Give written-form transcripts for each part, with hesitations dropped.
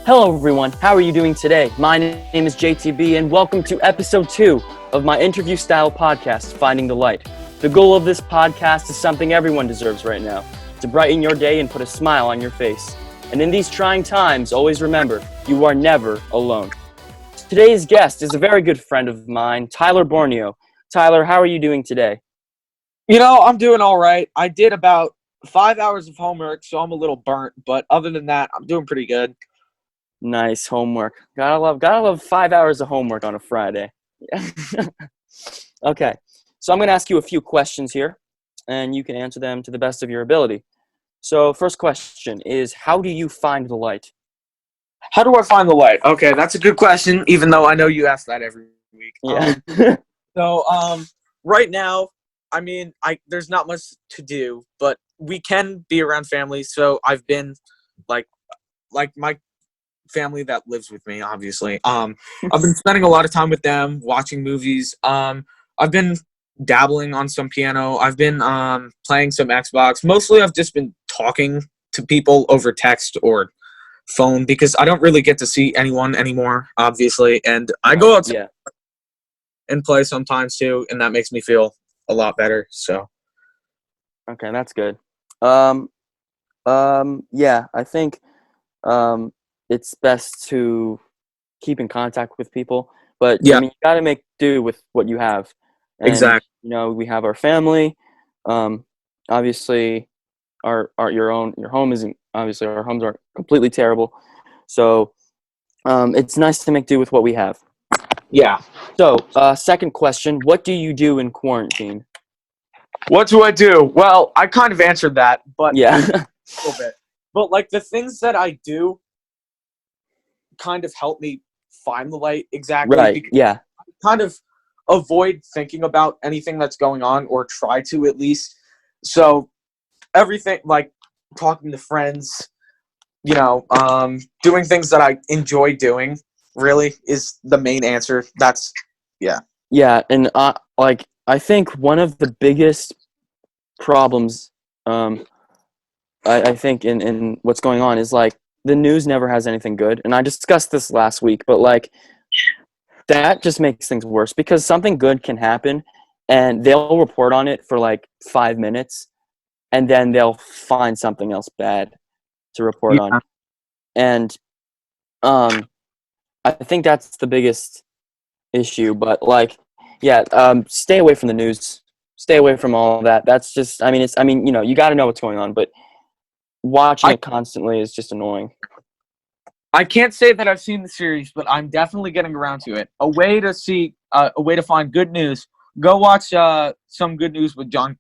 Hello everyone, how are you doing today? My name is JTB and welcome to episode 2 of my interview style podcast, Finding the Light. The goal of this podcast is something everyone deserves right now, to brighten your day and put a smile on your face. And in these trying times, always remember, you are never alone. Today's guest is a very good friend of mine, Tyler Borneo. Tyler, how are you doing today? I'm doing all right. I did about 5 hours of homework, so I'm a little burnt, but other than that, I'm doing pretty good. Nice homework. Gotta love 5 hours of homework on a Friday. Okay, so I'm gonna ask you a few questions here, and you can answer them to the best of your ability. So, first question is, how do you find the light? How do I find the light? Okay, that's a good question, even though I know you ask that every week. Yeah. Right now, there's not much to do, but we can be around family, so I've been, like my family that lives with me, obviously. I've been spending a lot of time with them, watching movies. I've been dabbling on some piano. I've been playing some Xbox. Mostly I've just been talking to people over text or phone because I don't really get to see anyone anymore, obviously. And I go out and play sometimes too, and that makes me feel a lot better. So Okay, that's good. I think it's best to keep in contact with people, but yeah, you gotta make do with what you have. And exactly. we have our family. Obviously, your home isn't obviously our homes are completely terrible. So, it's nice to make do with what we have. Yeah. So, second question: what do you do in quarantine? What do I do? Well, I kind of answered that, but Yeah. a little bit. But like the things that I do kind of help me find the light exactly. Right. Because Yeah. I kind of avoid thinking about anything that's going on, or try to at least. So everything like talking to friends, doing things that I enjoy doing really is the main answer. That's yeah. Yeah, and I think one of the biggest problems, I think in what's going on is like the news never has anything good, and I discussed this last week, but like that just makes things worse because something good can happen, and they'll report on it for like 5 minutes, and then they'll find something else bad to report on, Yeah. and I think that's the biggest issue. But like, yeah, stay away from the news. Stay away from all of that. That's just, you got to know what's going on, but watching it constantly is just annoying. I can't say that I've seen the series, but I'm definitely getting around to it. A way to find good news. Go watch some good news with John.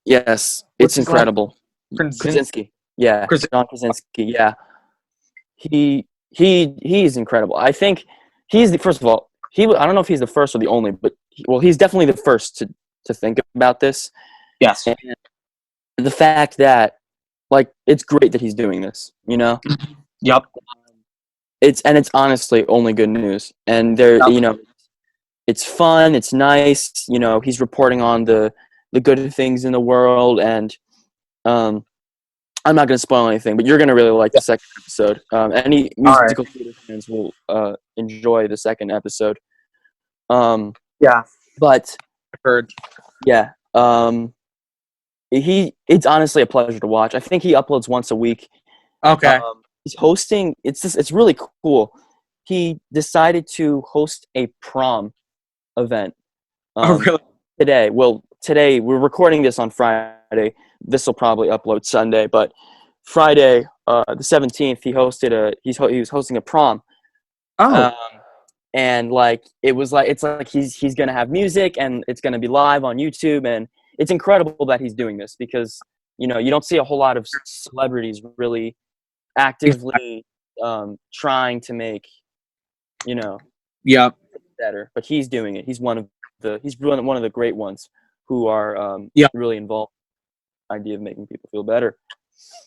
Yes, What's it's his name? incredible. Krasinski. Yeah, John Krasinski. Yeah, he's incredible. I think first of all, I don't know if he's the first or the only, but he's definitely the first to think about this. Yes. And the fact that like it's great that he's doing this, Yep. It's honestly only good news, and it's fun, it's nice, he's reporting on the good things in the world, and I'm not going to spoil anything, but you're going to really like the second episode. Any musical theater fans will enjoy the second episode. Yeah. But I've heard. yeah, it's honestly a pleasure to watch. I think he uploads once a week. Okay. He's hosting. It's really cool. He decided to host a prom event. Really? Today we're recording this on Friday. This will probably upload Sunday, but Friday, the 17th, he was hosting a prom. Oh. And like it's like he's gonna have music and it's gonna be live on YouTube, and it's incredible that he's doing this because you don't see a whole lot of celebrities really actively trying to make Yeah. better, but he's doing it. He's one of the great ones who are really involved in the idea of making people feel better.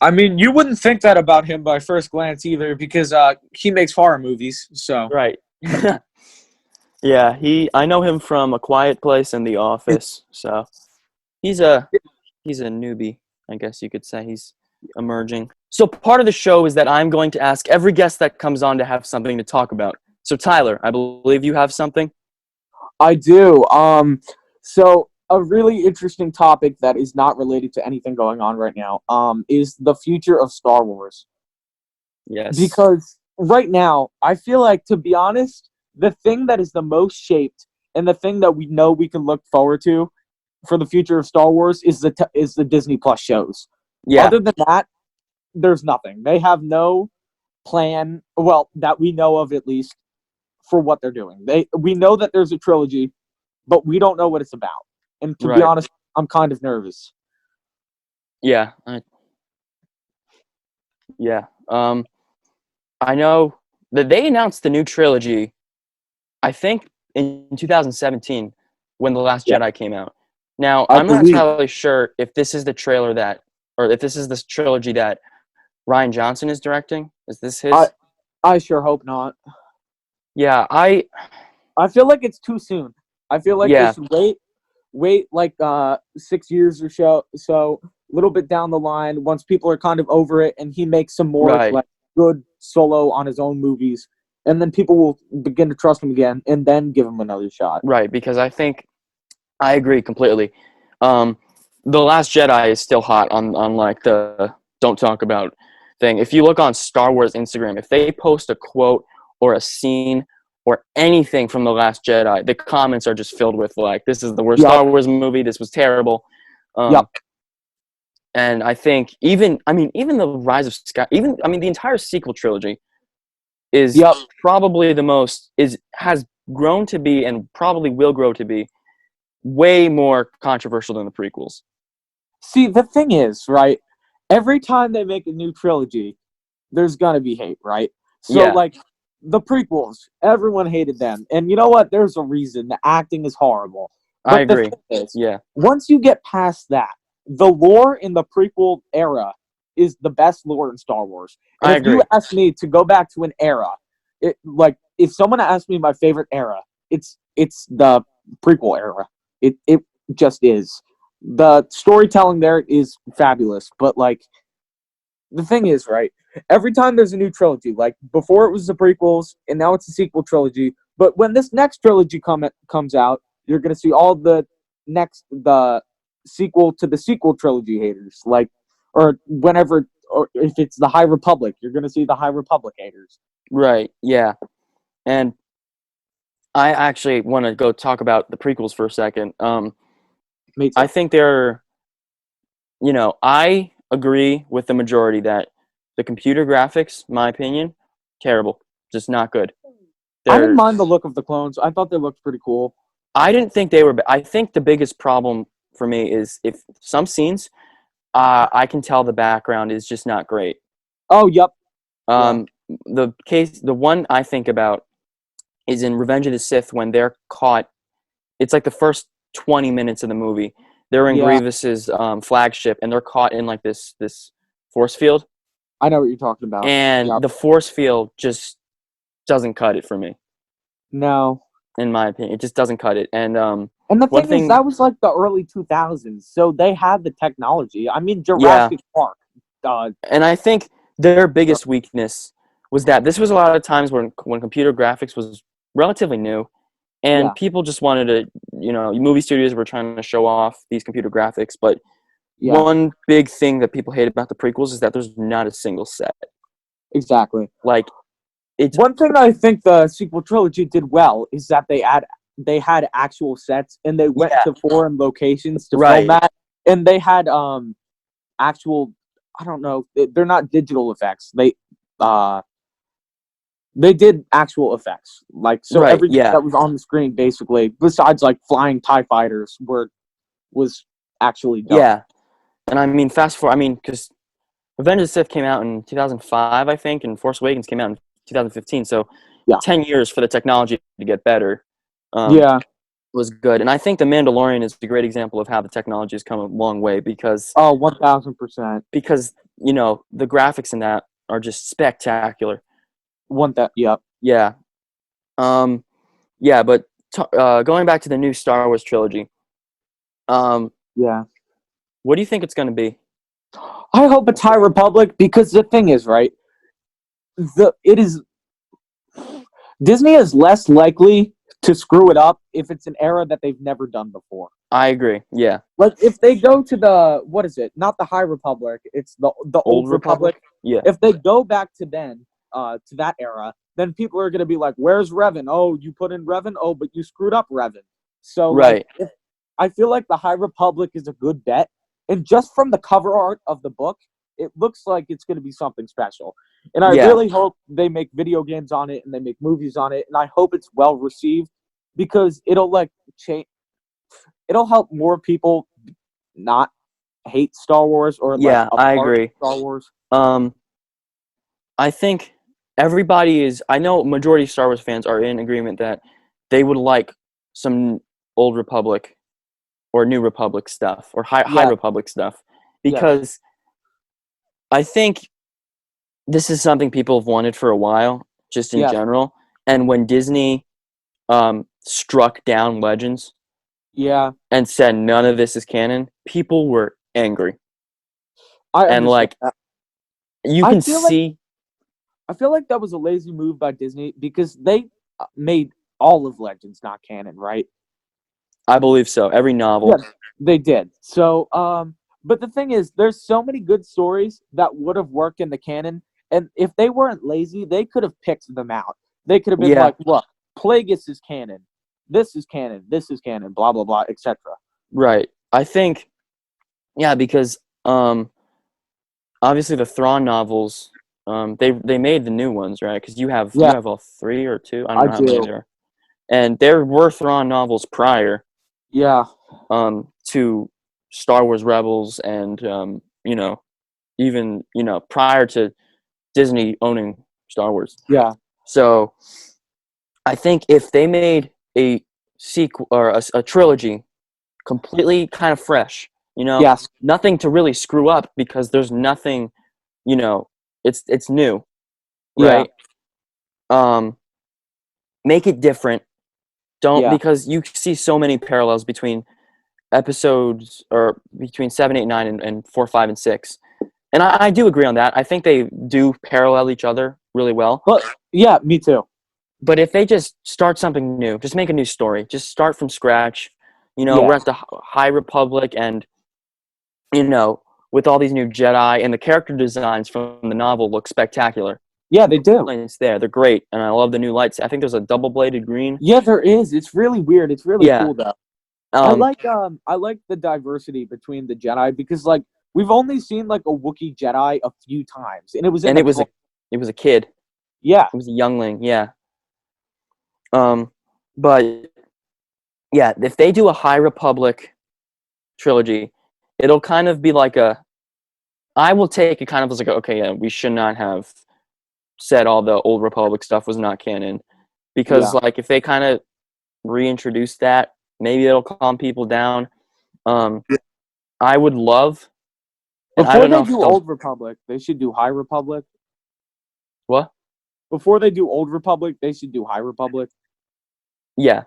I mean, you wouldn't think that about him by first glance either, because he makes horror movies. So Right. Yeah, I know him from A Quiet Place and The Office, so he's a newbie, I guess you could say. emerging. So part of the show is that I'm going to ask every guest that comes on to have something to talk about. So Tyler, I believe you have something. I do. So a really interesting topic that is not related to anything going on right now, is the future of Star Wars. Yes. Because right now, I feel like, to be honest, the thing that is the most shaped and the thing that we know we can look forward to for the future of Star Wars is the Disney Plus shows. Yeah. Other than that, there's nothing. They have no plan, well, that we know of at least, for what they're doing. We know that there's a trilogy, but we don't know what it's about. And to be Right. honest, I'm kind of nervous. Yeah. Yeah. I know that they announced the new trilogy, I think in 2017 when The Last Yeah, Jedi came out. Now, I I'm not believe. entirely sure if this is the trailer that, or if this is this trilogy that Ryan Johnson is directing. Is this I his? I sure hope not. Yeah, I feel like it's too soon. I feel like they yeah, should wait like 6 years or so, a little bit down the line, once people are kind of over it, and he makes some more right, like good solo on his own movies, and then people will begin to trust him again, and then give him another shot. right, because I agree completely. Um, The Last Jedi is still hot on like the don't talk about thing. If you look on Star Wars Instagram, if they post a quote or a scene or anything from The Last Jedi, the comments are just filled with like, "This is the worst Yep, Star Wars movie. This was terrible." yep, Um, and I think even the Rise of Sky, even I mean the entire sequel trilogy is yep. probably the most is has grown to be and probably will grow to be way more controversial than the prequels. See, the thing is, right? Every time they make a new trilogy, there's gonna be hate, right? So, Yeah, like, the prequels, everyone hated them, and you know what? There's a reason. The acting is horrible. I But the agree. thing is, Yeah, once you get past that, the lore in the prequel era is the best lore in Star Wars. And I if you agree. ask me to go back to an era, if someone asked me my favorite era, it's the prequel era. It just is. The storytelling there is fabulous, but like, the thing is, right? Every time there's a new trilogy, like before it was the prequels, and now it's a sequel trilogy. But when this next trilogy comes out, you're gonna see all the sequel to the sequel trilogy haters, like, or whenever, or if it's the High Republic, you're gonna see the High Republic haters. Right. Yeah. And I actually want to go talk about the prequels for a second. Me I too. think I agree with the majority that the computer graphics, my opinion, terrible, just not good. I didn't They're mind the look of the clones. I thought they looked pretty cool. I didn't think they were. I think the biggest problem for me is if some scenes, I can tell the background is just not great. Oh, yep, yeah, Um, the one I think about is in Revenge of the Sith when they're caught. It's like the first 20 minutes of the movie. They're in yeah. Grievous's flagship, and they're caught in like this force field, I know what you're talking about. and Yep. the force field just doesn't cut it for me, No. in my opinion. It just doesn't cut it. And And the one thing is, thing, that was like the early 2000s, so they had the technology. I mean, yeah, Jurassic Park. Uh, and I think their biggest weakness was that this was a lot of times when computer graphics was relatively new, and yeah, people just wanted to, movie studios were trying to show off these computer graphics. But yeah, one big thing that people hate about the prequels is that there's not a single set. exactly. Like it's One thing I think the sequel trilogy did well is that they had actual sets, and they went yeah, to foreign locations to film right, that, and they had actual, I don't know, they're not digital effects. Uh they did actual effects. Like, so right, everything yeah, that was on the screen, basically, besides like flying TIE fighters, was actually done. yeah. And I mean, fast forward. I mean, because Revenge of the Sith came out in 2005, I think, and Force Awakens came out in 2015. So Yeah. 10 years for the technology to get better um, Yeah. was good. And I think The Mandalorian is a great example of how the technology has come a long way Oh, 1000%. because the graphics in that are just spectacular. Yep. Yeah. Um, yeah, but going back to the new Star Wars trilogy, um, Yeah. what do you think it's going to be? I hope it's High Republic because the thing is, right? It is Disney is less likely to screw it up if it's an era that they've never done before. I agree. Yeah. Like if they go to the what is it? Not the High Republic. It's the Old Old Republic? Republic. Yeah. If they go back to to that era, then people are gonna be like, "Where's Revan? Oh, you put in Revan. Oh, but you screwed up Revan." So like, Right. I feel like the High Republic is a good bet, and just from the cover art of the book, it looks like it's gonna be something special. And I Yeah. really hope they make video games on it and they make movies on it, and I hope it's well received because it'll like change. It'll help more people not hate Star Wars or like Yeah, a I part of agree. Star Wars. Um, I think everybody is. I know majority of Star Wars fans are in agreement that they would like some Old Republic or New Republic stuff or High Yeah, Republic stuff yes, because I think this is something people have wanted for a while, just in yes, general. And when Disney struck down Legends yeah. and said none of this is canon, people were angry. I And understand like that. you I can feel like see, I feel like that was a lazy move by Disney because they made all of Legends not canon, right? I believe so. Every novel. Yes, they did. So, but the thing is, there's so many good stories that would have worked in the canon, and if they weren't lazy, they could have picked them out. They could have been Yeah, like, "Look, Plagueis is canon. This is canon. This is canon. Blah blah blah, etc." right. I think yeah, because obviously the Thrawn novels, they made the new ones, right? Because you Yeah, have all three or two. I don't I know how many do. there are. And there were Thrawn novels prior Yeah, to Star Wars Rebels and even prior to Disney owning Star Wars. yeah, So I think if they made a sequel or a trilogy completely kind of fresh, yes, nothing to really screw up because there's nothing, you know, it's new, yeah, right? Um, make it different. Don't yeah. because you see so many parallels between episodes or between 7, 8, 9, and 4, 5, and 6. And I do agree on that. I think they do parallel each other really well. But yeah, me too. But if they just start something new, just make a new story, just start from scratch. We're Yeah, at the High Republic, and with all these new Jedi and the character designs from the novel look spectacular. yeah, they do. It's there, they're great, and I love the new lights. I think there's a double-bladed green. Yeah, there is. It's really weird. It's really Yeah. cool though. Um. I like the diversity between the Jedi because like we've only seen like a Wookiee Jedi a few times, and it was in And the it was a kid. yeah, It was a youngling. Yeah. But yeah, if they do a High Republic trilogy, it'll kind of be like I will take it kind of as like, okay, yeah, we should not have said all the Old Republic stuff was not canon. Because, yeah. like, if they kind of reintroduce that, maybe it'll calm people down. Um, I would love, and I Before don't they know if do they'll, Old Republic, they should do High Republic. what? Before they do Old Republic, they should do High Republic. Yeah.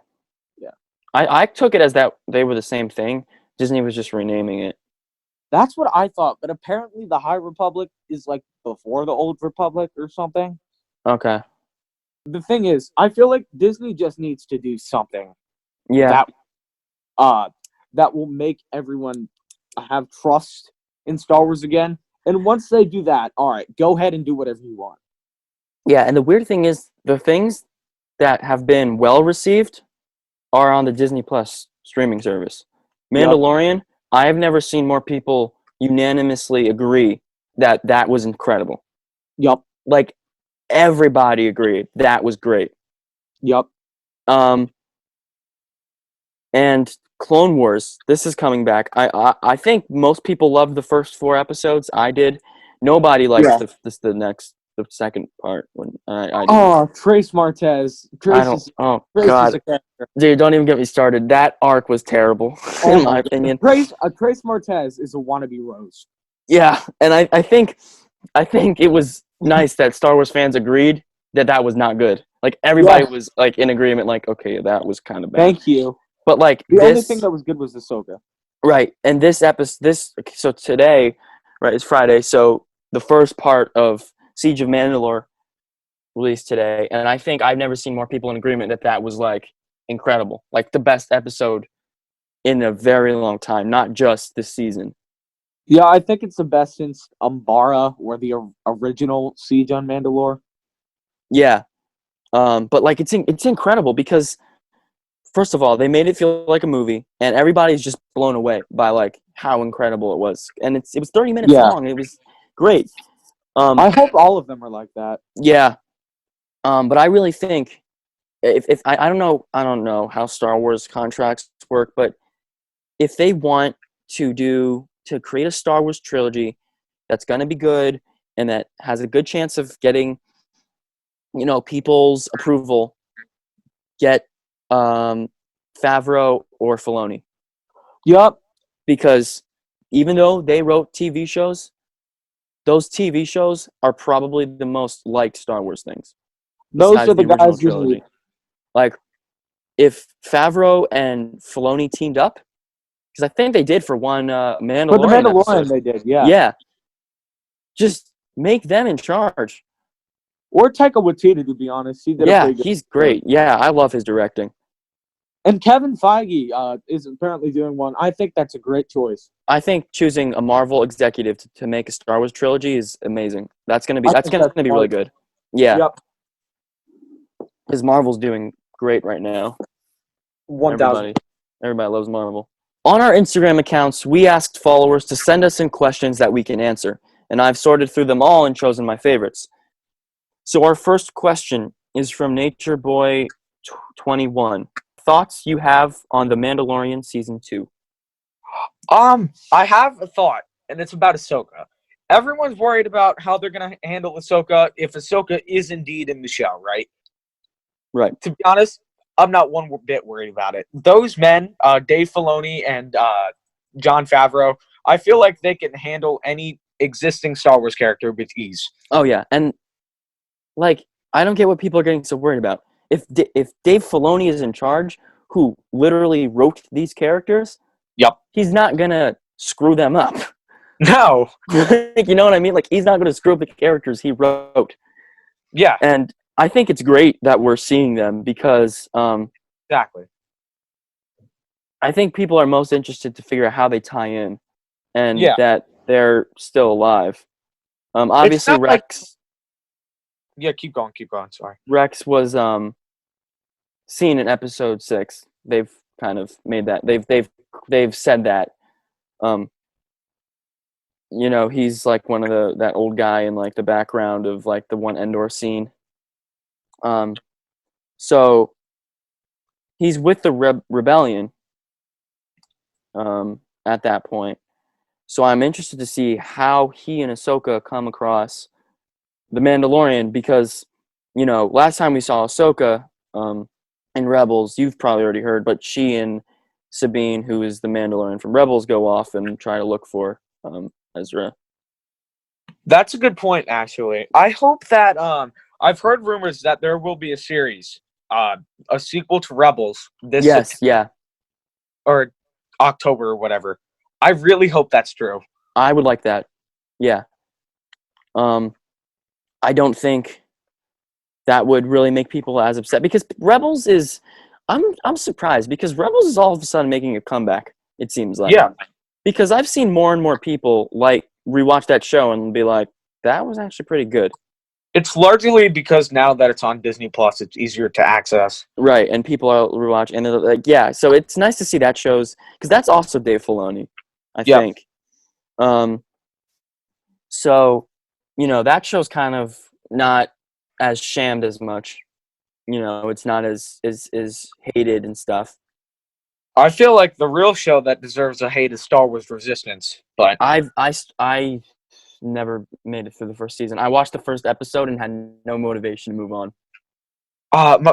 Yeah, I took it as that they were the same thing. Disney was just renaming it. that's what I thought. But apparently, the High Republic is like before the Old Republic or something. Okay. The thing is, I feel like Disney just needs to do something Yeah. that uh that will make everyone have trust in Star Wars again. And once they do that, all right, go ahead and do whatever you want. Yeah, and the weird thing is, the things that have been well received are on the Disney Plus streaming service. Yep. Mandalorian, I have never seen more people unanimously agree that that was incredible. Yep. Like, everybody agreed that was great. Yep. Um, and Clone Wars, this is coming back. I think most people loved the first 4 episodes. I did. Nobody liked Yeah. the second part. When I didn't. Oh, Trace Martez. I don't. Oh Trace is God, a character. dude, don't even get me started. That arc was terrible, Oh in my my god. opinion. Trace Martez is a wannabe Rose. Yeah, and I think it was nice that Star Wars fans agreed that that was not good. Like everybody Yeah. was like in agreement. Like, okay, that was kind of bad. Thank you. But like The only thing this, that was good was Ahsoka. right? And this episode, so today, Right, it's Friday. So the first part of Siege of Mandalore released today, and I think I've never seen more people in agreement that that was like incredible, like the best episode in a very long time, not just this season. Yeah, I think it's the best since Umbara or the original Siege on Mandalore. Yeah, but like it's incredible because first of all, they made it feel like a movie, and everybody's just blown away by like how incredible it was, and it was 30 minutes Yeah. long. It was great. I hope all of them are like that. Yeah, but I really think if I don't know how Star Wars contracts work, but if they want to create a Star Wars trilogy that's going to be good and that has a good chance of getting people's approval, get Favreau or Filoni, Yup. because even though they wrote TV shows, those TV shows are probably the most liked Star Wars things Those besides are the the original guys usually. trilogy. Like if Favreau and Filoni teamed up, because I think they did for one For the Mandalorian Mandalorian, episode. they did, yeah. Yeah, just make them in charge. Or Taika Waititi, to be honest. He did a Yeah, pretty good he's great. Yeah, I love his directing. And Kevin Feige is apparently doing one. I think that's a great choice. I think choosing a Marvel executive to make a Star Wars trilogy is amazing. That's gonna be really smart. good. Yeah, Yep. because Marvel's doing great right now. 1,000. Everybody loves Marvel. On our Instagram accounts, we asked followers to send us in questions that we can answer, and I've sorted through them all and chosen my favorites. So our first question is from NatureBoy21. Thoughts you have on The Mandalorian Season 2? I have a thought, and it's about Ahsoka. Everyone's worried about how they're gonna handle Ahsoka if Ahsoka is indeed in the show, right? Right. To be honest, I'm not one bit worried about it. Those men, Dave Filoni and Jon Favreau, I feel like they can handle any existing Star Wars character with ease. Oh, yeah. And, like, I don't get what people are getting so worried about. If Dave Filoni is in charge, who literally wrote these characters, Yep. he's not going to screw them up. No. You know what I mean? Like, he's not going to screw up the characters he wrote. Yeah. And I think it's great that we're seeing them because Exactly. I think people are most interested to figure out how they tie in and Yeah. that they're still alive. Obviously, not Rex. Yeah, keep going. Sorry. Rex was seen in episode 6. They've kind of made that. They've said that. He's like one of that old guy in like the background of like the one Endor scene. So he's with the rebellion at that point. So I'm interested to see how he and Ahsoka come across the Mandalorian because, last time we saw Ahsoka in Rebels, you've probably already heard, but she and Sabine, who is the Mandalorian from Rebels, go off and try to look for Ezra. That's a good point, actually. I hope that I've heard rumors that there will be a series, a sequel to Rebels this Yes, September, yeah. or October or whatever. I really hope that's true. I would like that. Yeah. I don't think that would really make people as upset because Rebels is. I'm surprised because Rebels is all of a sudden making a comeback. It seems like. Yeah. Because I've seen more and more people like rewatch that show and be like, "That was actually pretty good." It's largely because now that it's on Disney Plus, it's easier to access. Right, and people are rewatching, and they're like, "Yeah." So it's nice to see that shows because that's also Dave Filoni, I think. So, that show's kind of not as shammed as much. It's not as hated and stuff. I feel like the real show that deserves a hate is Star Wars Resistance, but I never made it through the first season. I watched the first episode and had no motivation to move on.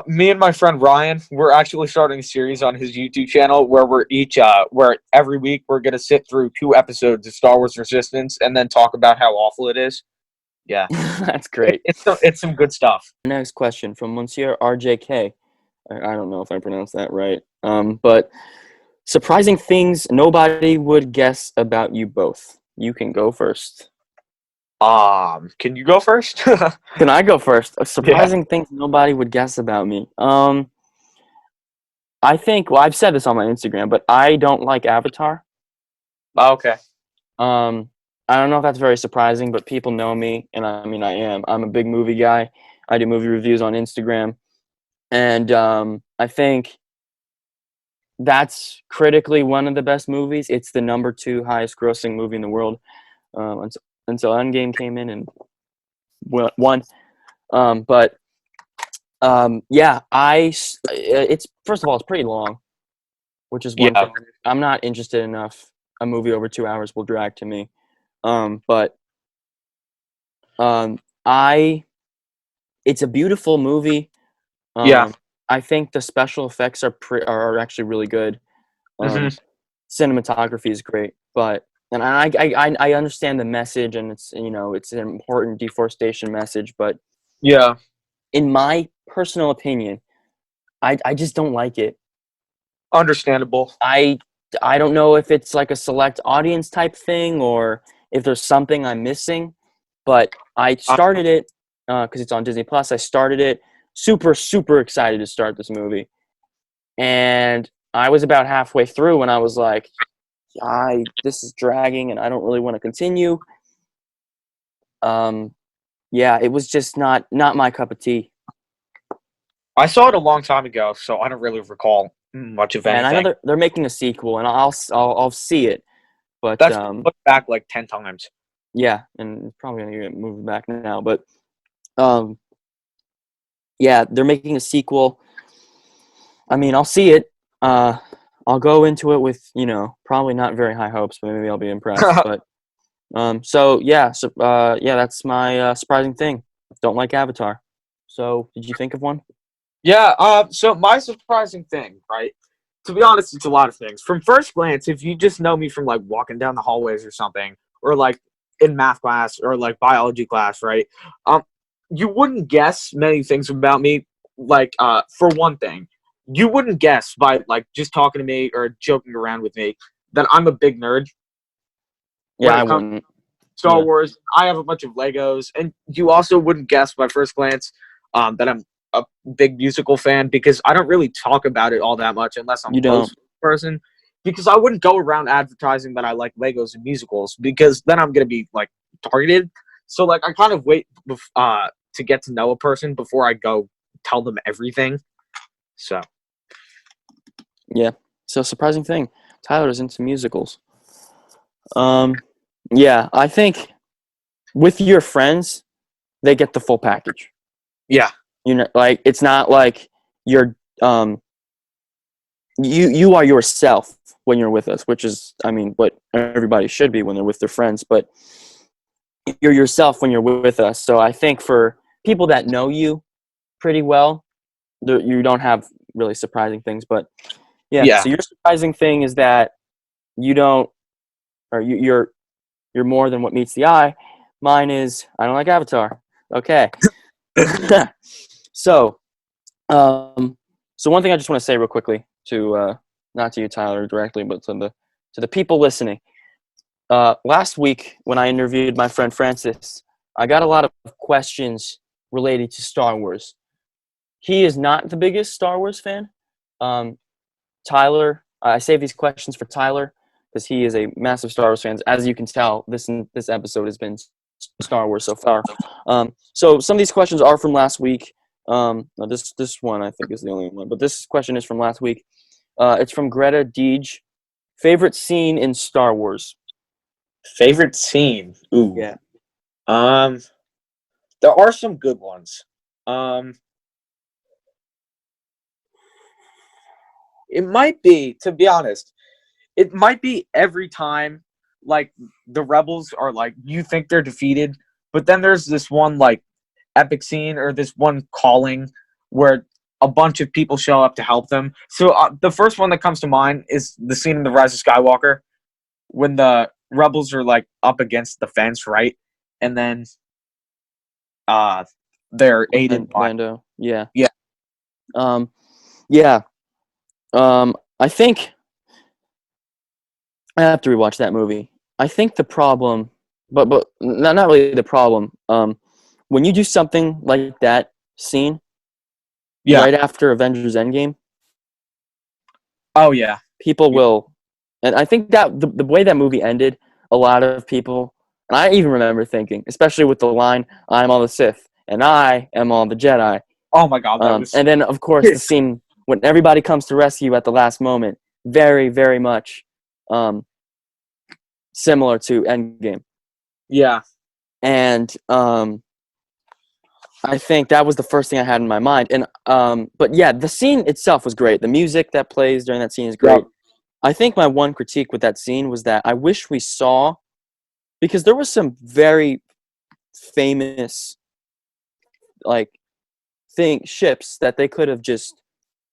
me and my friend Ryan, we're actually starting a series on his YouTube channel where we're each, where every week we're gonna sit through 2 episodes of Star Wars Resistance and then talk about how awful it is. Yeah, That's great. It's some good stuff. Next question from Monsieur RJK. I don't know if I pronounced that right. But surprising things nobody would guess about you both. you can go first. Can you go first? Can I go first? A Yeah. surprising thing nobody would guess about me. I think. Well, I've said this on my Instagram, but I don't like Avatar. Okay. Um, I don't know if that's very surprising, but people know me, and I mean, I am. I'm a big movie guy. I do movie reviews on Instagram, and I think that's critically one of the best movies. It's the number 2 highest grossing movie in the world, until Endgame came in and won. But yeah, it's first of all, it's pretty long, which is one Yeah. thing I'm not interested enough. A movie over 2 hours will drag to me. But um, I it's a beautiful movie. Yeah. I think the special effects are actually really good. Hmm. Um, Cinematography is great, but and I understand the message, and it's an important deforestation message, but Yeah. in my personal opinion, I just don't like it. Understandable. I I don't know if it's like a select audience type thing or if there's something I'm missing, but I Uh, started it because it's on Disney Plus. I started it super excited to start this movie, and I was about halfway through when I was like, this is dragging and I don't really want to continue. Um, yeah, it was just not my cup of tea. I saw it a long time ago, so I don't really recall much of And I know anything. they're making a sequel, and I'll see it, but That's look back like 10 times. yeah, and it's probably gonna get moved back now, but um, yeah, they're making a sequel. I mean, I'll see it. I'll go into it with probably not very high hopes, but maybe I'll be impressed. But yeah, that's my surprising thing. Don't like Avatar. So did you think of one? Yeah, so my surprising thing, right? To be honest, it's a lot of things. From first glance, if you just know me from like walking down the hallways or something, or like in math class or like biology class, right? Um, you wouldn't guess many things about me. Like, for one thing, you wouldn't guess by like just talking to me or joking around with me that I'm a big nerd Yeah, when I it comes wouldn't. Star Yeah, Wars. I have a bunch of Legos, and you also wouldn't guess by first glance that I'm a big musical fan because I don't really talk about it all that much unless I'm you close don't. with the person. Because I wouldn't go around advertising that I like Legos and musicals because then I'm gonna be like targeted. So like I kind of wait to get to know a person before I go tell them everything. So Yeah. So surprising thing, Tyler is into musicals. Um, yeah, I think with your friends, they get the full package. yeah, Like it's not like you're you are yourself when you're with us, which is, I mean, what everybody should be when they're with their friends. But you're yourself when you're with us. So I think for people that know you pretty well, you don't have really surprising things. But yeah, yeah, so your surprising thing is that you don't, or you're more than what meets the eye. Mine is I don't like Avatar. Okay. So, um, so one thing I just want to say real quickly to not to you, Tyler, directly, but to the people listening. Last week when I interviewed my friend Francis, I got a lot of questions related to Star Wars. He is not the biggest Star Wars fan. Um, Tyler, I saved these questions for Tyler because he is a massive Star Wars fan. As you can tell, this episode has been Star Wars so far. So some of these questions are from last week. No, this one I think is the only one, but this question is from last week. It's from Greta Deej. Favorite scene in Star Wars? favorite scene. Ooh, Yeah. um, there are some good ones. Um, It might be, to be honest, it might be every time like the rebels are like you think they're defeated, but then there's this one like epic scene or this one calling where a bunch of people show up to help them. So the first one that comes to mind is the scene in the Rise of Skywalker when the rebels are like up against the fence, right? And then uh they're aided by Lando. Yeah. yeah, Um, yeah. I think I have to rewatch that movie. I think the problem, but not really the problem. When you do something like that scene Yeah. right after Avengers Endgame, Oh yeah. people Yeah. will, and I think that the way that movie ended, a lot of people, and I even remember thinking, especially with the line, "I'm all the Sith and I am all the Jedi," Oh my god, that was. and then of course the scene when everybody comes to rescue at the last moment, very very much um, similar to Endgame. Yeah. And I think that was the first thing I had in my mind. And but yeah, the scene itself was great. The music that plays during that scene is great. Yep. I think my one critique with that scene was that I wish we saw, because there was some very famous like ships that they could have just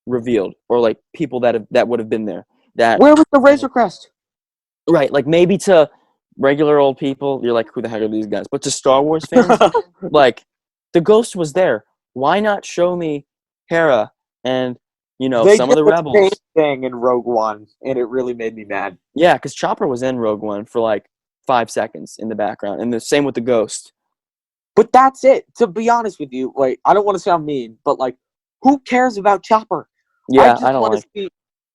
revealed, or like people that would have been there. That Where was the Razor Crest? right, like maybe to regular old people, you're like, who the heck are these guys? But to Star Wars fans, like the Ghost was there. Why not show me Hera and They some of did the the same rebels? thing in Rogue One, and it really made me mad. Yeah, because Chopper was in Rogue One for like 5 seconds in the background, and the same with the Ghost. But that's it. To be honest with you, like I don't want to sound mean, but like, who cares about Chopper? I Yeah, I just don't want to like. see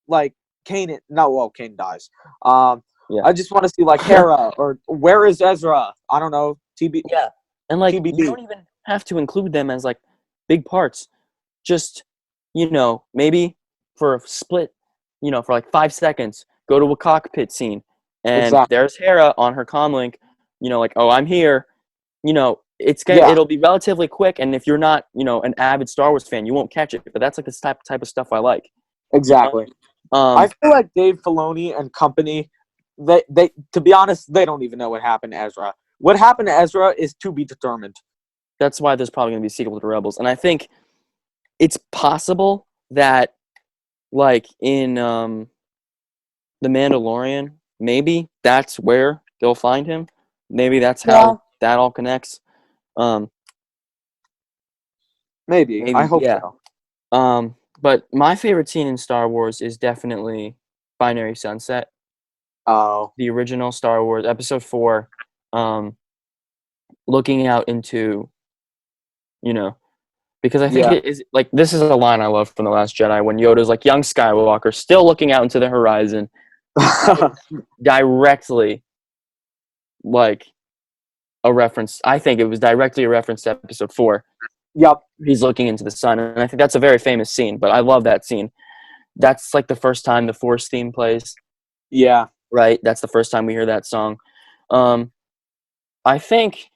like Kanan. No, well, Kanan dies. Um, Yeah, I just want to see like Hera or where is Ezra? I don't know. yeah, and like you TBD. don't even have to include them as like big parts. Just maybe for a split, for like 5 seconds, go to a cockpit scene, and Exactly. there's Hera on her comlink. Like, oh, I'm here. Yeah. It'll be relatively quick, and if you're not an avid Star Wars fan, you won't catch it. But that's like this type of stuff I like. You know? Exactly. I feel like Dave Filoni and company, they to be honest, they don't even know what happened to Ezra. What happened to Ezra is to be determined. That's why there's probably going to be a sequel to Rebels, and I think it's possible that, like in The Mandalorian, maybe that's where they'll find him. Maybe that's Yeah. how that all connects. Um, Maybe. I maybe hope yeah. so. But my favorite scene in Star Wars is definitely Binary Sunset, Oh. the original Star Wars Episode 4. Looking out into, because I think Yeah. it is like this is a line I love from The Last Jedi when Yoda's like, "Young Skywalker, still looking out into the horizon." That is directly like a reference. I think it was directly a reference to Episode 4. Yep. He's looking into the sun, and I think that's a very famous scene. But I love that scene. That's like the first time the Force theme plays. Yeah. Right. That's the first time we hear that song. I think,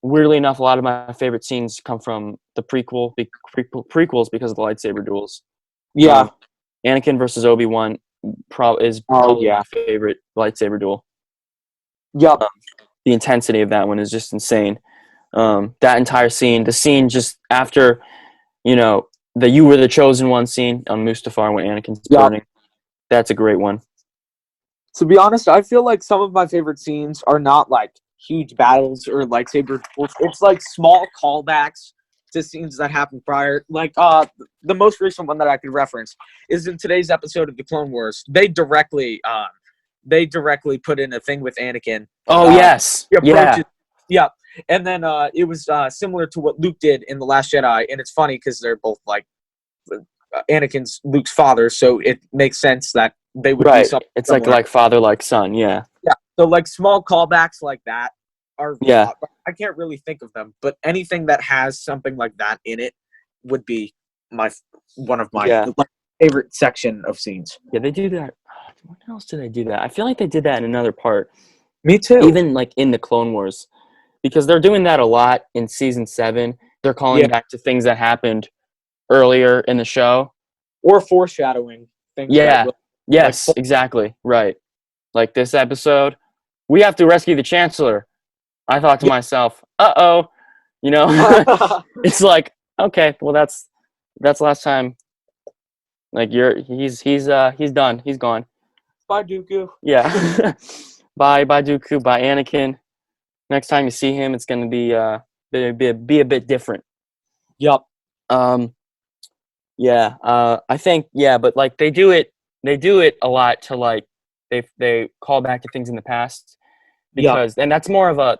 weirdly enough, a lot of my favorite scenes come from the prequels because of the lightsaber duels. Yeah. Anakin versus Obi-Wan is Oh probably yeah. my favorite lightsaber duel. Yep. The intensity of that one is just insane. That entire scene, the scene just after, the "You Were the Chosen One" scene on Mustafar when Anakin's Yep. burning, that's a great one. To be honest, I feel like some of my favorite scenes are not like huge battles or lightsaber duels. It's like small callbacks to scenes that happened prior. Like the most recent one that I could reference is in today's episode of the Clone Wars. They directly put in a thing with Anakin. Oh, yes. He approaches. Yeah. Yeah. And then it was similar to what Luke did in The Last Jedi. And it's funny because they're both like Anakin's Luke's father. So it makes sense that they would do Right. something It's similar. like father, like son. Yeah. Yeah. So like small callbacks like that are Yeah. I can't really think of them, but anything that has something like that in it would be one of my Yeah. favorite section of scenes. Yeah, they do that. When else did they do that? I feel like they did that in another part. Me too. Even like in the Clone Wars. Because they're doing that a lot in season 7. They're calling Yeah. back to things that happened earlier in the show. Or foreshadowing things. Yeah. That Yes, exactly. Right. Like this episode, we have to rescue the Chancellor. I thought to myself, uh-oh. It's like, okay, well that's last time. Like he's done. He's gone. Bye, Dooku. Yeah. Bye Dooku, bye Anakin. Next time you see him, it's going to be a bit different. Yup. Yeah, I think, yeah, but like they do it a lot to like they call back to things in the past Yeah. because and that's more of a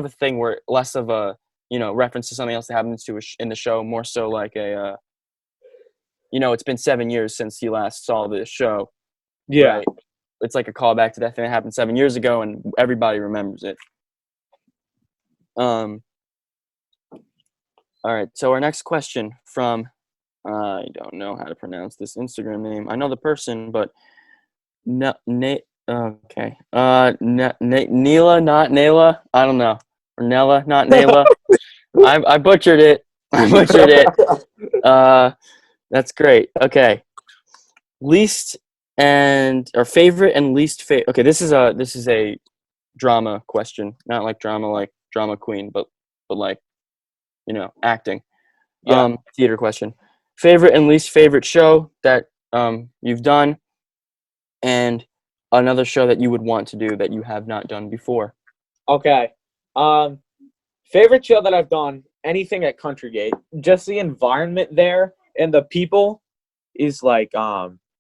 thing where less of a reference to something else that happens in the show, more so like a it's been 7 years since you last saw this show, Yeah. right? It's like a callback to that thing that happened 7 years ago, and everybody remembers it. All right. So our next question from I don't know how to pronounce this Instagram name. I know the person, but okay. Neela, not Nayla. I don't know. Or Nella, not Nayla. I butchered it. I butchered it. That's great. Okay. Favorite and least favorite. Okay, this is a drama question, not like drama queen, but like acting. Yeah. Theater question. Favorite and least favorite show that you've done, and another show that you would want to do that you have not done before. Okay. Favorite show that I've done, anything at Country Gate. Just the environment there and the people is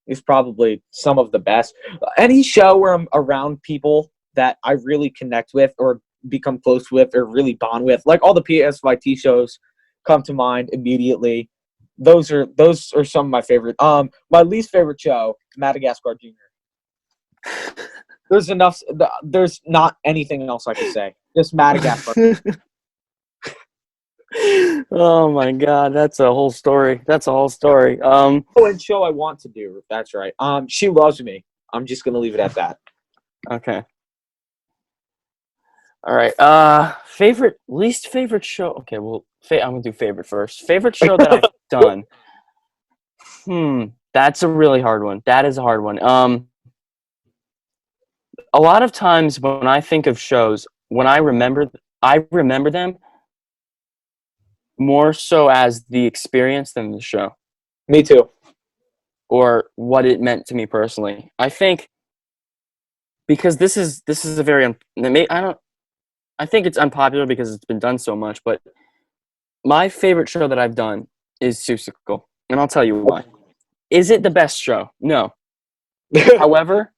is probably some of the best. Any show where I'm around people that I really connect with or become close with or really bond with, like all the PSYT shows come to mind immediately. Those are some of my favorite. My least favorite show, Madagascar Jr. There's not anything else I can say. Just Madagascar. Oh my God, that's a whole story. Oh, and show I want to do. That's right. She Loves Me. I'm just gonna leave it at that. Okay. All right. Least favorite show. Okay, well, I'm gonna do favorite first. Favorite show that I've done. That's a really hard one. That is a hard one. A lot of times when I think of shows, when I remember them more so as the experience than the show. Me too. Or what it meant to me personally. I think because this is a very I think it's unpopular because it's been done so much, but my favorite show that I've done is Seussical, and I'll tell you why. Is it the best show? No. However,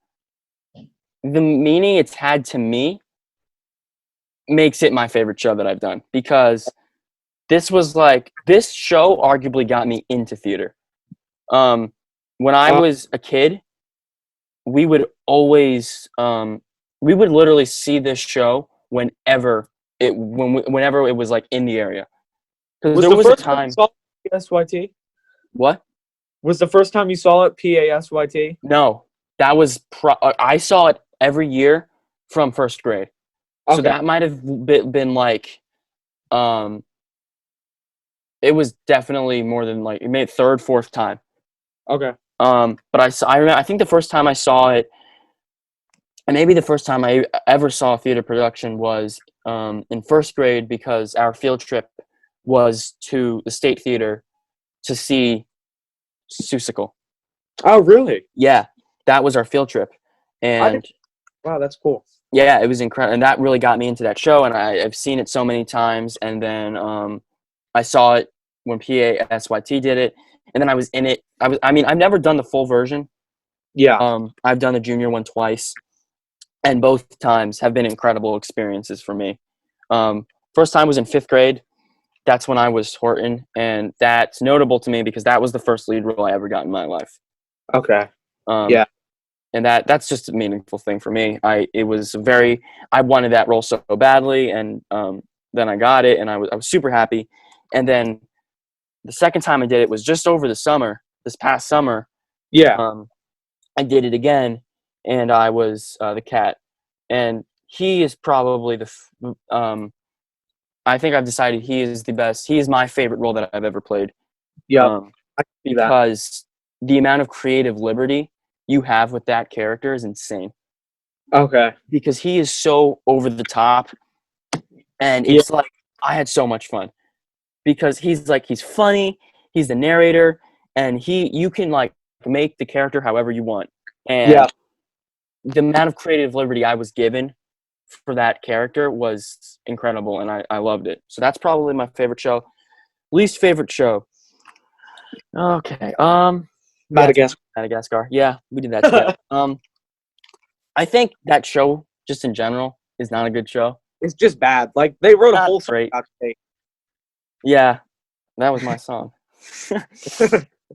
the meaning it's had to me makes it my favorite show that I've done because this show arguably got me into theater. When I was a kid, we would always we would literally see this show whenever whenever it was like in the area. Because there was a time. PASYT? What? Was the first time you saw it PASYT? No, that was I saw it every year from first grade. So Okay. that might have been like, it was definitely more than like it made third, fourth time. Okay. But I remember, I think the first time I saw it, and maybe the first time I ever saw a theater production was in first grade because our field trip was to the State Theater to see Seussical. Oh, really? Yeah, that was our field trip, and wow, that's cool. Yeah, it was incredible, and that really got me into that show. And I've seen it so many times, and then I saw it when PASYT did it, and then I was in it. I've never done the full version. Yeah. I've done the junior one twice, and both times have been incredible experiences for me. First time was in fifth grade. That's when I was Horton, and that's notable to me because that was the first lead role I ever got in my life. Okay. Yeah. And that's just a meaningful thing for me. I wanted that role so badly, and then I got it, and I was super happy. And then the second time I did it was just over this past summer. Yeah. I did it again, and I was the cat. And he is probably I think I've decided he is the best. He is my favorite role that I've ever played. Yeah. Because the amount of creative liberty you have with that character is insane. Okay. Because he is so over the top, and it's like I had so much fun because he's funny, he's the narrator, and you can like make the character however you want. And the amount of creative liberty I was given for that character was incredible, and I loved it. So that's probably my favorite show. Least favorite show. Okay. Madagascar. Madagascar. Yeah, we did that together. I think that show, just in general, is not a good show. It's just bad. Like they wrote a Not whole song great. about today. Yeah, that was my song.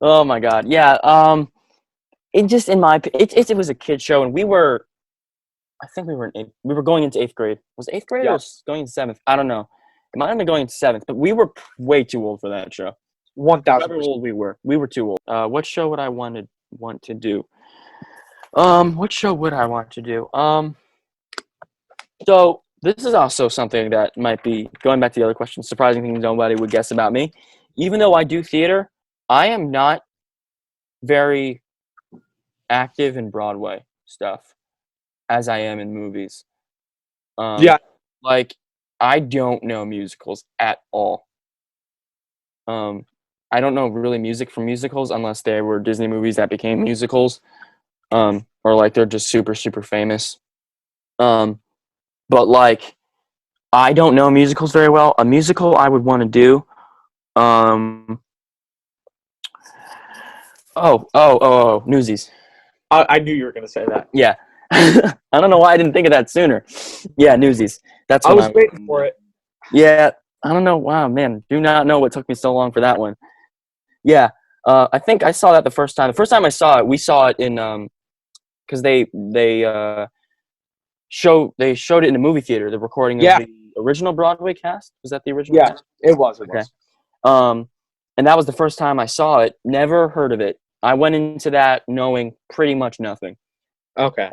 Oh my god. Yeah. It just it was a kid show, and I think we were going into eighth grade. Was it eighth grade or Yeah. going into seventh? I don't know. It might have been going into seventh, but we were way too old for that show. 1,000%. However old we were too old. What show would I want to do? What show would I want to do? So this is also something that might be going back to the other question. Surprising things nobody would guess about me. Even though I do theater, I am not very active in Broadway stuff as I am in movies. Yeah. Like I don't know musicals at all. I don't know really music from musicals unless they were Disney movies that became musicals, or like they're just super super famous. But like I don't know musicals very well. A musical I would want to do. Newsies. I knew you were gonna say that. Yeah. I don't know why I didn't think of that sooner. Yeah, Newsies. That's I what was waiting for it. Yeah, I don't know. Wow, man, do not know what took me so long for that one. Yeah, I think I saw that the first time. The first time I saw it, we saw it in because they showed it in a movie theater. The recording Yeah. of the original Broadway cast. Was that the original? Yeah, cast? it was. Okay. And that was the first time I saw it. Never heard of it. I went into that knowing pretty much nothing. Okay.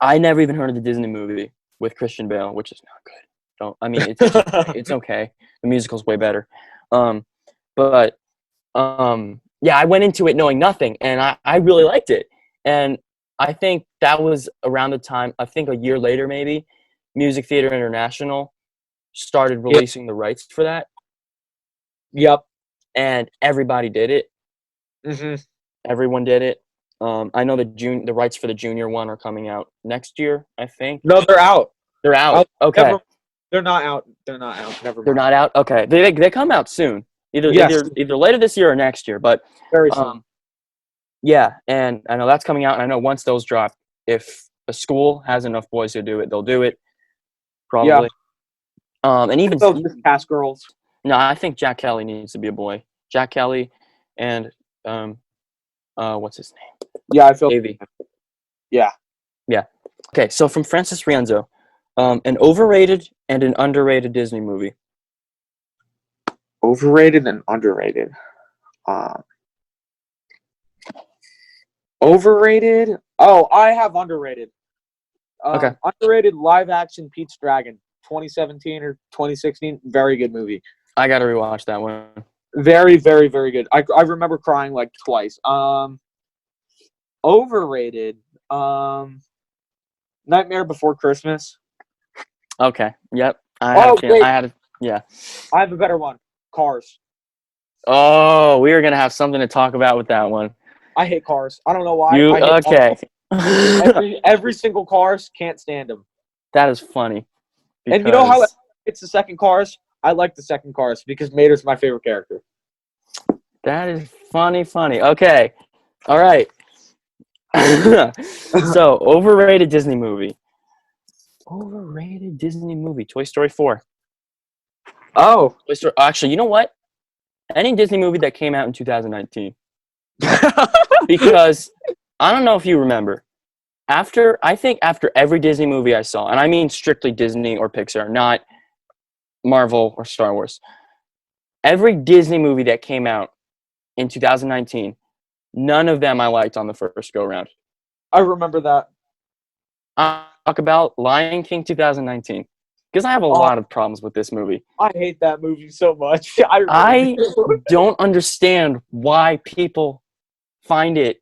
I never even heard of the Disney movie with Christian Bale, which is not good. It's okay. The musical's way better. But yeah, I went into it knowing nothing, and I really liked it. And I think that was around the time, I think a year later maybe, Music Theater International started releasing the rights for that. Yep. And everybody did it. Mm-hmm. Everyone did it. I know the rights for the junior one are coming out next year, I think. No, they're out. They're out. Okay. They're not out. They're not out. Never mind. They're not out? Okay. They come out soon. Either later this year or next year. But very soon. Yeah, and I know that's coming out, and I know once those drop, if a school has enough boys to do it, they'll do it. Probably. Yeah. And even those cast girls. No, I think Jack Kelly needs to be a boy. Jack Kelly and what's his name? Yeah, I feel Davey. Yeah. Yeah. Okay, so from Francis Rienzo, an overrated and an underrated Disney movie. Overrated and underrated. Overrated. Oh, I have underrated. Okay. Underrated live action Pete's Dragon, 2017 or 2016. Very good movie. I gotta rewatch that one. Very, very, very good. I remember crying like twice. Overrated. Nightmare Before Christmas. Okay. Yep. I have a better one. Cars. Oh, we are gonna have something to talk about with that one. I hate Cars. I don't know why. Okay. every single Cars, can't stand them. That is funny. And you know how it's the second Cars? I like the second Cars because Mater's my favorite character. That is funny. Okay. All right. So, overrated Disney movie. Overrated Disney movie. Toy Story 4. Oh. Toy Story. Actually, you know what? Any Disney movie that came out in 2019. Because I don't know if you remember. I think after every Disney movie I saw, and I mean strictly Disney or Pixar, not Marvel or Star Wars. Every Disney movie that came out in 2019, none of them I liked on the first go round. I remember that. I talk about Lion King 2019 because I have a lot of problems with this movie. I hate that movie so much. I don't understand why people find it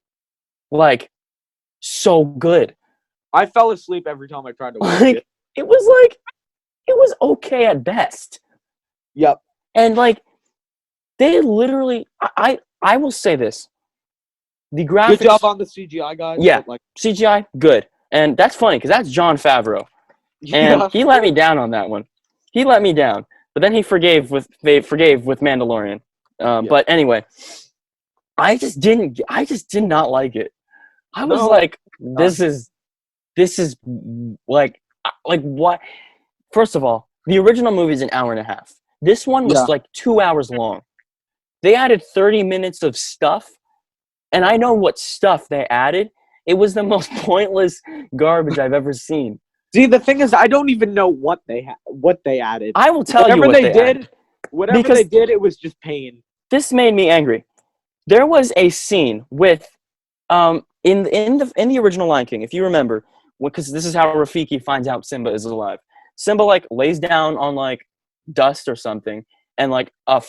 like so good. I fell asleep every time I tried to watch it. It was okay at best. Yep. And they literally, I will say this. The graphics. Good job on the CGI, guys. Yeah, CGI, good. And that's funny because that's Jon Favreau. And he let me down on that one. He let me down. But then they forgave with Mandalorian. But anyway, I just did not like it. I was like, this is this is like what? First of all, the original movie is an hour and a half. This one was Yeah. like 2 hours long. They added 30 minutes of stuff, and I know what stuff they added. It was the most pointless garbage I've ever seen. See, the thing is, I don't even know what they added. I will tell you Whatever what they they did, added. whatever Because they did, it was just pain. this made me angry. There was a scene with in the original Lion King, if you remember, because this is how Rafiki finds out Simba is alive. Simba like lays down on like dust or something, and like a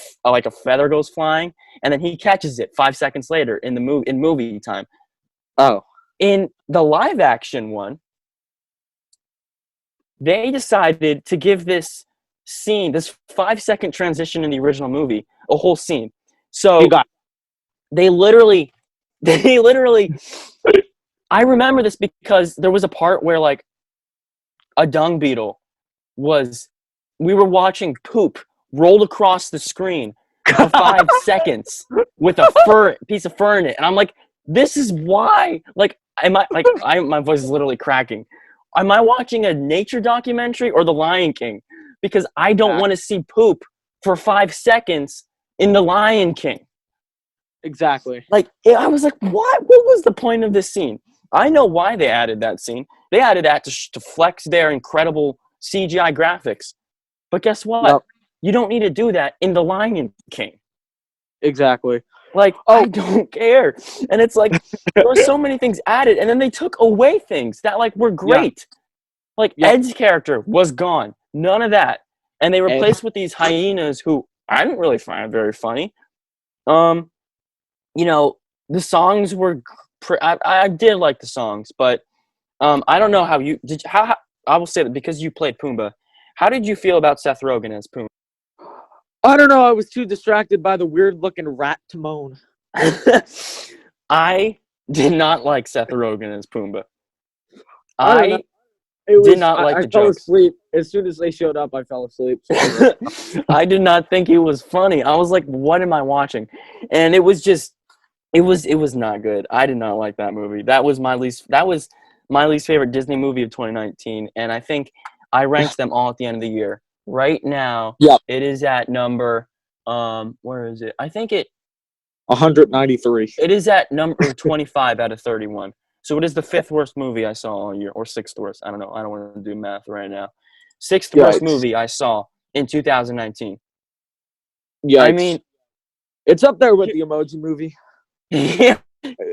feather goes flying, and then he catches it 5 seconds later in the movie time. Oh, In the live action one, they decided to give this scene, this 5 second transition in the original movie, a whole scene. So you got they literally I remember this because there was a part where like a dung beetle we were watching poop rolled across the screen for 5 seconds with a piece of fur in it, and I'm like, this is why. Like, my voice is literally cracking. Am I watching a nature documentary or The Lion King? Because I don't want to see poop for 5 seconds in The Lion King. exactly. Like, I was like, what? What was the point of this scene? I know why they added that scene. They added that to flex their incredible CGI graphics. But guess what? Yep. You don't need to do that in The Lion King. Exactly. Like, Oh. I don't care. And it's like, there were so many things added, and then they took away things that, like, were great. Like, Yep. Ed's character was gone. None of that. And they replaced with these hyenas who I didn't really find very funny. You know, the songs were I did like the songs, but I don't know how you did. How I will say that because you played Pumbaa. How did you feel about Seth Rogen as Pumbaa? I don't know. I was too distracted by the weird-looking rat Timon. I did not like Seth Rogen as Pumbaa. I don't know. Did not like I the fell jokes. asleep as soon as they showed up. I fell asleep. I did not think he was funny. I was like, what am I watching? And it was just, it was not good. I did not like that movie. That was my least favorite Disney movie of 2019. And I think I ranked them all at the end of the year. Right now, Yep. it is at number, where is it? I think 193. it is at number 25 out of 31. So it is the 5th worst movie I saw all year, or 6th worst. I don't know. I don't want to do math right now. 6th worst movie I saw in 2019. Yeah. I mean, it's up there with the Emoji Movie. yeah.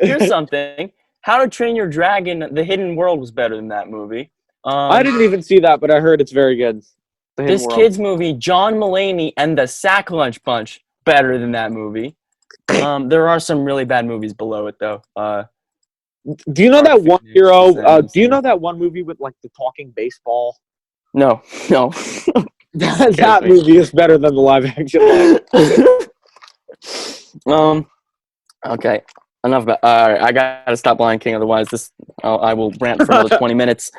Here's something. How to Train Your Dragon: The Hidden World was better than that movie. I didn't even see that, but I heard it's very good. This kid's movie, John Mulaney and the Sack Lunch Punch, better than that movie. There are some really bad movies below it, though. Do you know that one hero? Do you know know that one movie with like the talking baseball? No. That movie is better than the live action one. Okay. Enough about. All right, I gotta stop Lion King, otherwise I will rant for another 20 minutes.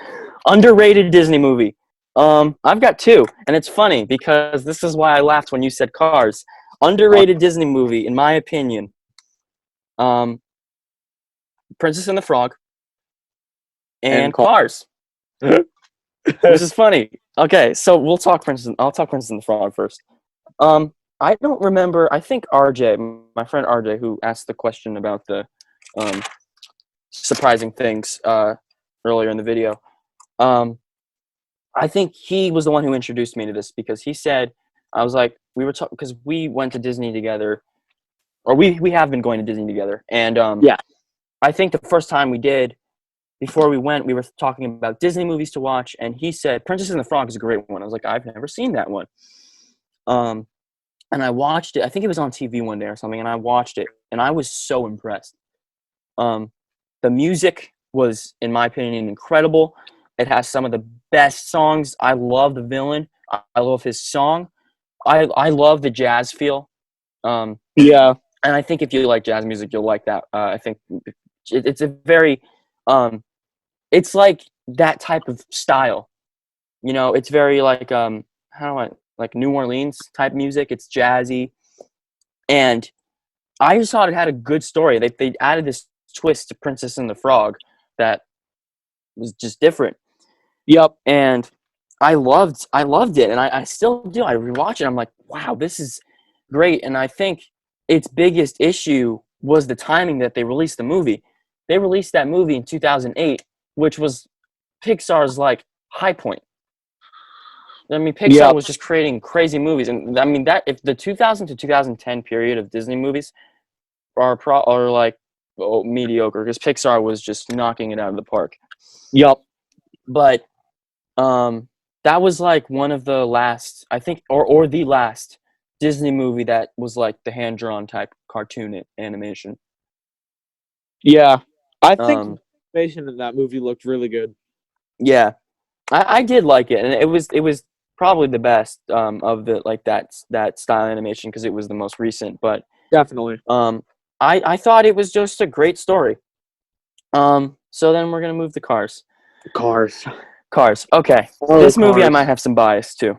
Underrated Disney movie. I've got 2, and it's funny because this is why I laughed when you said Cars. Underrated Disney movie, in my opinion. Princess and the Frog. And Cars. This is funny. Okay, so I'll talk Princess and the Frog first. I don't remember. I think RJ, my friend RJ, who asked the question about the surprising things earlier in the video. I think he was the one who introduced me to this because he said, I was like, we were talking because we went to Disney together, or we have been going to Disney together, and Yeah. I think the first time we did, before we went, we were talking about Disney movies to watch, and he said Princess and the Frog is a great one. I was like, I've never seen that one. And I watched it. I think it was on TV one day or something, and I watched it, and I was so impressed. The music was, in my opinion, incredible. It has some of the best songs. I love the villain. I love his song. I love the jazz feel. Yeah. And I think if you like jazz music, you'll like that. I think it's a very, it's like that type of style. You know, it's very like like New Orleans type music. It's jazzy, and I just thought it had a good story. They added this twist to Princess and the Frog that was just different. Yep. And I loved it, and I still do. I rewatch it. I'm like, wow, this is great. And I think its biggest issue was the timing that they released the movie. They released that movie in 2008, which was Pixar's like high point. I mean, Pixar Yep. was just creating crazy movies, and I mean that if the 2000 to 2010 period of Disney movies are like mediocre, because Pixar was just knocking it out of the park. Yep. But that was like one of the last, I think, or the last Disney movie that was like the hand drawn type cartoon animation. Yeah. I think Um, the animation in that movie looked really good. yeah, I did like it, and it was probably the best of the like that style animation because it was the most recent. But Definitely. I thought it was just a great story. So then we're gonna move to Cars. Cars. Cars. Okay, Oh, this movie I Cars. might have some bias too.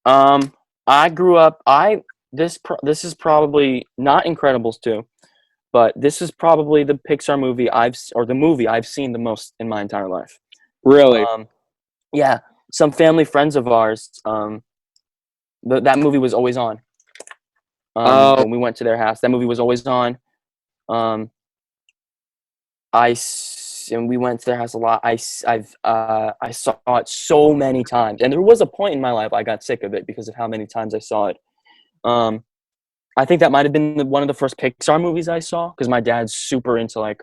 I grew up. This is probably not Incredibles 2, but this is probably the Pixar movie the movie I've seen the most in my entire life. Really? Yeah, some family friends of ours. That movie was always on. Oh, When we went to their house, that movie was always on. Um, and we went to their house a lot. I saw it so many times, and there was a point in my life I got sick of it because of how many times I saw it. I think that might have been one of the first Pixar movies I saw because my dad's super into like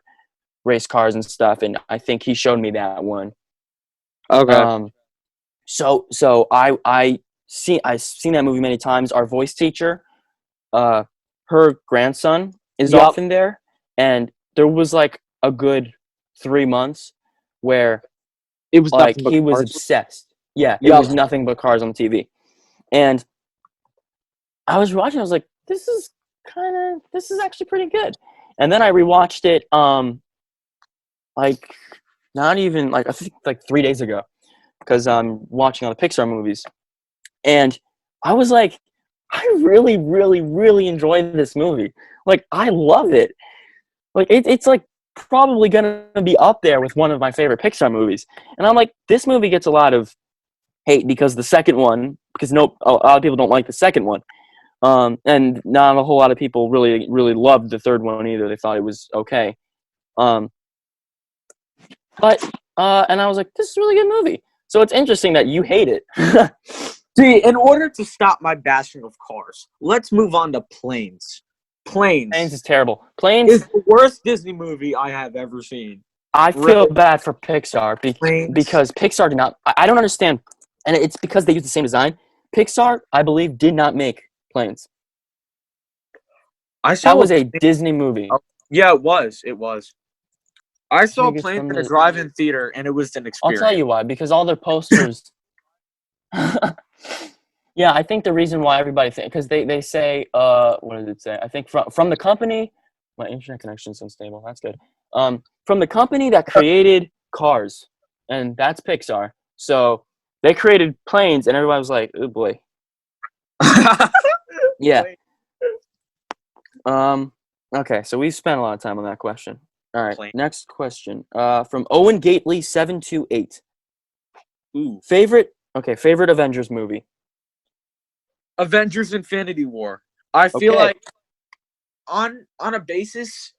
race cars and stuff, and I think he showed me that one. okay. So I've seen that movie many times. Our voice teacher, her grandson is Yep. often there, and there was like a good 3 months where It was like nothing but he was cars. obsessed. Yeah, it Yep. was nothing but cars on TV, and I was watching. I was like, this is actually pretty good. And then I rewatched it, like not even like I think like 3 days ago, because I'm watching all the Pixar movies, and I was like, I really, really, really enjoy this movie. Like, I love it. Like, it's like probably gonna be up there with one of my favorite Pixar movies. And I'm like, this movie gets a lot of hate because a lot of people don't like the second one. And not a whole lot of people really, really loved the third one either. They thought it was okay. Um, and I was like, this is a really good movie. So it's interesting that you hate it. See, in order to stop my bashing of cars, let's move on to Planes. Planes Planes is terrible. is Planes, the worst Disney movie I have ever seen. I feel Really? bad for Pixar Planes. because Pixar did not. I don't understand, and it's because they use the same design. Pixar, I believe, did not make Planes. I That saw was a plane- Disney movie. Yeah, it was. It was. I saw think it's Planes from in a the- drive-in theater, and it was an I'll experience. tell you why. Because all their posters. Yeah, I think the reason why everybody because they say what did it say? I think from the company. My internet connection's unstable. That's good. From the company that created Cars, and that's Pixar. So they created Planes, and everybody was like, "Oh boy." Yeah. Okay, so we spent a lot of time on that question. All right, Plane. next question. From Owen Gately 728. Ooh. Favorite Avengers movie. Avengers: Infinity War. I feel Okay. like on a basis,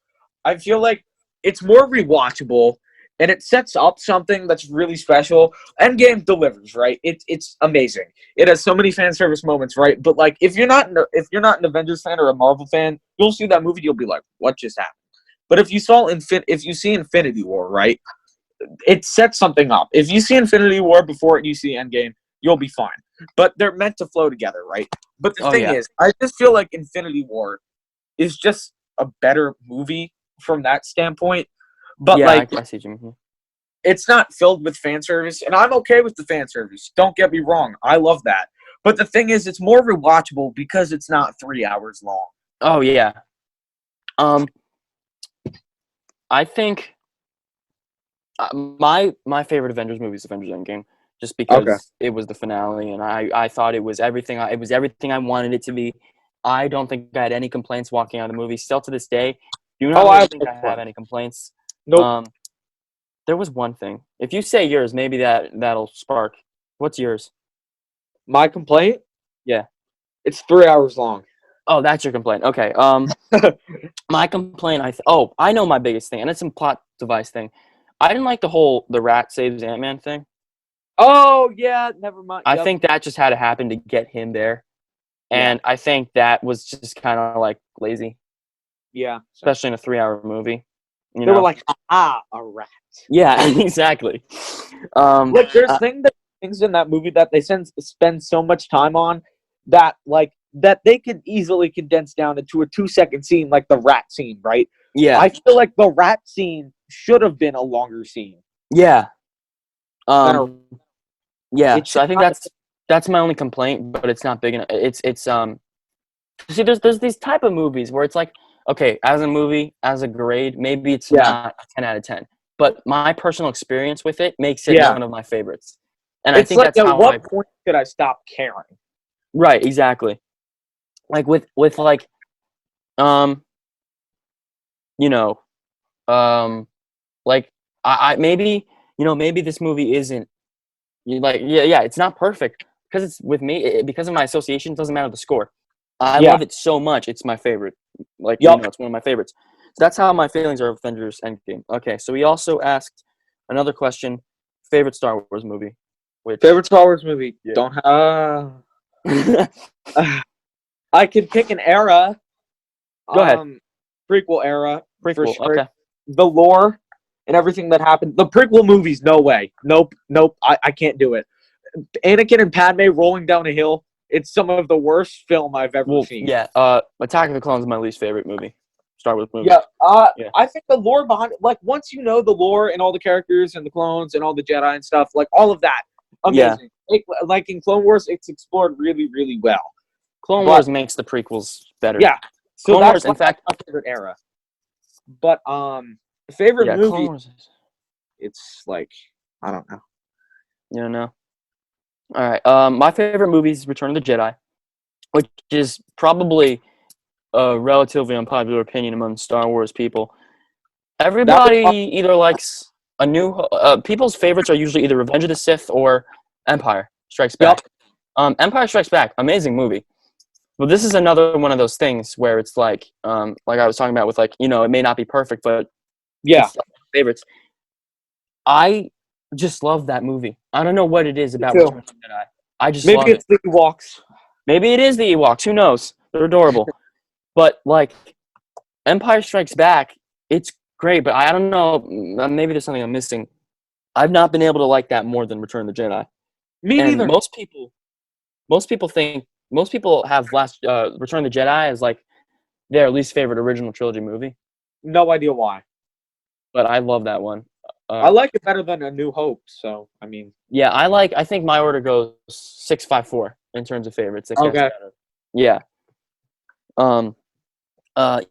I feel like it's more rewatchable and it sets up something that's really special. Endgame delivers, right? It's amazing. It has so many fan service moments, right? But like if you're not an Avengers fan or a Marvel fan, you'll see that movie, you'll be like, what just happened? But if you see Infinity War, right? It sets something up. If you see Infinity War before you see Endgame, you'll be fine. But they're meant to flow together, right? But the thing is, I just feel like Infinity War is just a better movie from that standpoint. But Yeah, like, I see Jimmy. it's not filled with fan service, and I'm okay with the fan service. Don't get me wrong, I love that. But the thing is, it's more rewatchable because it's not 3 hours long. Oh yeah. I think my favorite Avengers movie is Avengers Endgame, just because it was the finale, and I thought it was everything. It was everything I wanted it to be. I don't think I had any complaints walking out of the movie. Still to this day, do not really think I have any complaints. Nope. There was one thing. If you say yours, maybe that'll spark. What's yours? My complaint? Yeah. It's 3 hours long. Oh, that's your complaint. Okay. My complaint. I know my biggest thing, and it's a plot device thing. I didn't like the rat saves Ant-Man thing. Oh yeah, never mind. I Yep. think that just had to happen to get him there, and I think that was just kind of like lazy, Yeah. especially in a 3-hour movie. You They know? were like, a rat. Yeah, exactly. Like there's things in that movie that they spend so much time on that they could easily condense down into a 2-second scene, like the rat scene, right? Yeah, I feel like the rat scene should have been a longer scene. yeah, Than a, yeah. it So should I think not have that's my only complaint, but it's not big enough. It's see, there's these type of movies where it's like, okay, as a movie, as a grade, maybe it's Yeah. not a 10 out of 10, but my personal experience with it makes it Yeah. one of my favorites, and I It's think like, that's at how what point could I stop caring? right, exactly. Like with like, you know, like I maybe maybe this movie isn't yeah, it's not perfect because it's with me because of my association. It doesn't matter the score. I Yeah. love it so much. It's my favorite. Like Yup. it's one of my favorites. So that's how my feelings are of Avengers Endgame. Okay, so we also asked another question: favorite Star Wars movie. Which Favorite Star Wars movie? Yeah. Don't have. I could pick an era. Go ahead. Prequel era for Prequel. sure. Okay. The lore and everything that happened. The prequel movies, no way. Nope. I can't do it. Anakin and Padme rolling down a hill. It's some of the worst film I've ever seen. Yeah. Attack of the Clones is my least favorite movie. Star Wars movie. Yeah. Yeah. I think the lore behind it, like once you know the lore and all the characters and the clones and all the Jedi and stuff, like all of that, amazing. Like in Clone Wars, it's explored really, really well. Clone Wars makes the prequels better. Yeah. So Clone that's Wars, in fact, my favorite era. But favorite yeah, movie, Clone Wars. it's like I don't know. You don't know. All right. My favorite movie is Return of the Jedi, which is probably a relatively unpopular opinion among Star Wars people. Everybody either likes people's favorites are usually either Revenge of the Sith or Empire Strikes Back. Empire Strikes Back, amazing movie. But this is another one of those things where it's like I was talking about with it may not be perfect, but Yeah. it's favorites. I just love that movie. I don't know what it is about too. Return of the Jedi. I just Maybe love it's it. the Ewoks. Maybe it is the Ewoks. Who knows? They're adorable. But Empire Strikes Back, it's great. But I don't know. Maybe there's something I'm missing. I've not been able to like that more than Return of the Jedi. Me And neither. most people have Return of the Jedi as like their least favorite original trilogy movie. No idea why. But I love that one. I like it better than A New Hope. So I mean. Yeah, I think my order goes 6, 5, 4 in terms of favorites. Okay. Yeah.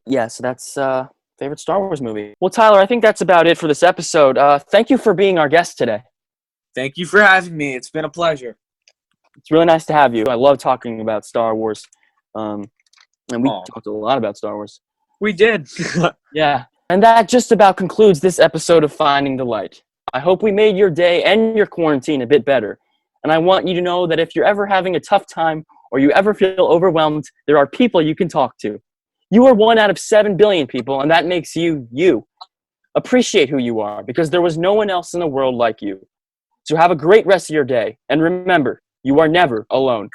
Yeah. So that's favorite Star Wars movie. Well, Tyler, I think that's about it for this episode. Thank you for being our guest today. Thank you for having me. It's been a pleasure. It's really nice to have you. I love talking about Star Wars. And we talked a lot about Star Wars. We did. Yeah. And that just about concludes this episode of Finding the Light. I hope we made your day and your quarantine a bit better. And I want you to know that if you're ever having a tough time or you ever feel overwhelmed, there are people you can talk to. You are 1 out of 7 billion people, and that makes you you. Appreciate who you are, because there was no one else in the world like you. So have a great rest of your day. And remember, you are never alone.